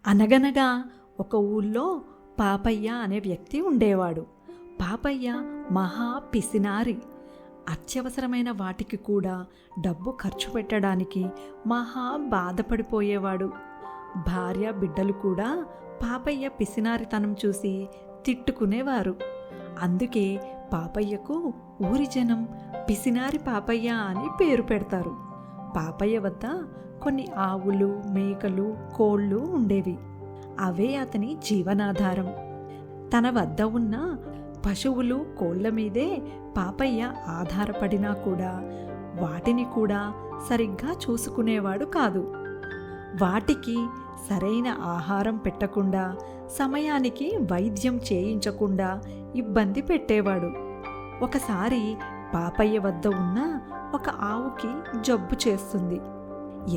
అనగనగా ఒక ఊళ్ళో పాపయ్య అనే వ్యక్తి ఉండేవాడు. పాపయ్య మహా పిసినారి. అత్యవసరమైన వాటికి కూడా డబ్బు ఖర్చు పెట్టడానికి మహా బాధపడిపోయేవాడు. భార్య బిడ్డలు కూడా పాపయ్య పిసినారితనం చూసి తిట్టుకునేవారు. అందుకే పాపయ్యకు ఊరి జనం పిసినారి పాపయ్య అని పేరు పెడతారు. పాపయ్య వద్ద కొన్ని ఆవులు, మేకలు, కోళ్ళు ఉండేవి. అవే అతని జీవనాధారం. తన వద్ద ఉన్న పశువులు, కోళ్ల మీదే పాపయ్య ఆధారపడినా కూడా వాటిని కూడా సరిగ్గా చూసుకునేవాడు కాదు. వాటికి సరైన ఆహారం పెట్టకుండా, సమయానికి వైద్యం చేయించకుండా ఇబ్బంది పెట్టేవాడు. ఒకసారి పాపయ్య వద్ద ఉన్న ఒక ఆవుకి జబ్బు చేస్తుంది.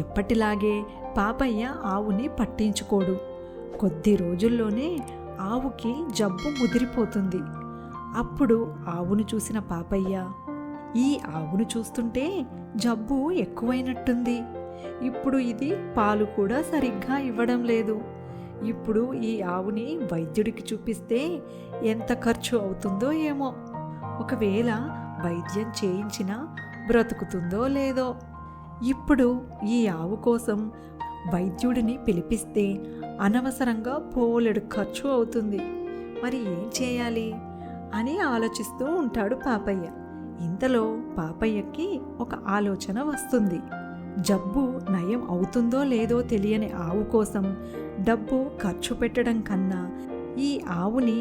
ఎప్పటిలాగే పాపయ్య ఆవుని పట్టించుకోడు. కొద్ది రోజుల్లోనే ఆవుకి జబ్బు ముదిరిపోతుంది. అప్పుడు ఆవును చూసిన పాపయ్య, ఈ ఆవును చూస్తుంటే జబ్బు ఎక్కువైనట్టుంది. ఇప్పుడు ఇది పాలు కూడా సరిగ్గా ఇవ్వడం లేదు. ఇప్పుడు ఈ ఆవుని వైద్యుడికి చూపిస్తే ఎంత ఖర్చు అవుతుందో ఏమో. ఒకవేళ వైద్యం చేయించినా బ్రతుకుతుందో లేదో. ఇప్పుడు ఈ ఆవు కోసం వైద్యుడిని పిలిపిస్తే అనవసరంగా బోలెడు ఖర్చు అవుతుంది. మరి ఏం చేయాలి అని ఆలోచిస్తూ ఉంటాడు పాపయ్య. ఇంతలో పాపయ్యకి ఒక ఆలోచన వస్తుంది. జబ్బు నయం అవుతుందో లేదో తెలియని ఆవు కోసం డబ్బు ఖర్చు పెట్టడం కన్నా ఈ ఆవుని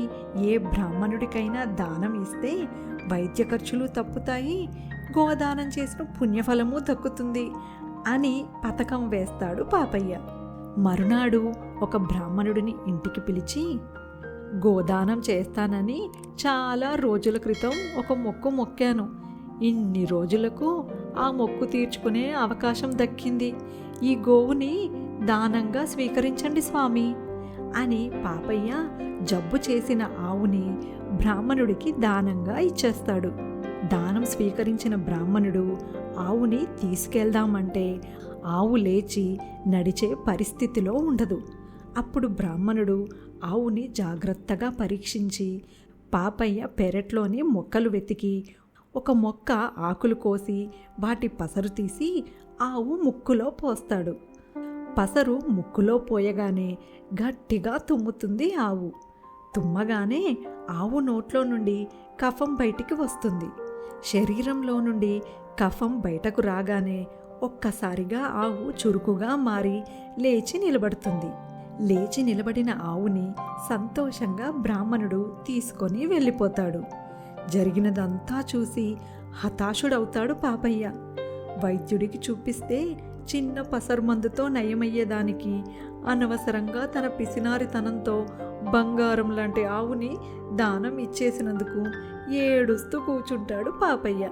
ఏ బ్రాహ్మణుడికైనా దానం ఇస్తే వైద్య ఖర్చులు తప్పుతాయి, గోదానం చేసిన పుణ్యఫలము దక్కుతుంది అని పథకం వేస్తాడు పాపయ్య. మరునాడు ఒక బ్రాహ్మణుడిని ఇంటికి పిలిచి, గోదానం చేస్తానని చాలా రోజుల క్రితం ఒక మొక్కు మొక్కాను. ఇన్ని రోజులకు ఆ మొక్కు తీర్చుకునే అవకాశం దక్కింది. ఈ గోవుని దానంగా స్వీకరించండి స్వామి అని పాపయ్య జబ్బు చేసిన ఆవుని బ్రాహ్మణుడికి దానంగా ఇచ్చేస్తాడు. దానం స్వీకరించిన బ్రాహ్మణుడు ఆవుని తీసుకెళ్దామంటే ఆవు లేచి నడిచే పరిస్థితిలో ఉండదు. అప్పుడు బ్రాహ్మణుడు ఆవుని జాగ్రత్తగా పరీక్షించి పాపయ్య పెరట్లోని మొక్కలు వెతికి ఒక మొక్క ఆకులు కోసి వాటి పసరు తీసి ఆవు ముక్కులో పోస్తాడు. పసరు ముక్కులో పోయగానే గట్టిగా తుమ్ముతుంది ఆవు. తుమ్మగానే ఆవు నోట్లో నుండి కఫం బయటికి వస్తుంది. శరీరంలో నుండి కఫం బయటకు రాగానే ఒక్కసారిగా ఆవు చురుకుగా మారి లేచి నిలబడుతుంది. లేచి నిలబడిన ఆవుని సంతోషంగా బ్రాహ్మణుడు తీసుకొని వెళ్ళిపోతాడు. జరిగినదంతా చూసి హతాశుడవుతాడు పాపయ్య. వైద్యుడికి చూపిస్తే చిన్న పసరుమందుతో నయమయ్యేదానికి అనవసరంగా తన పిసినారితనంతో బంగారం లాంటి ఆవుని దానం ఇచ్చేసినందుకు ఏడుస్తూ కూర్చుంటాడు పాపయ్య.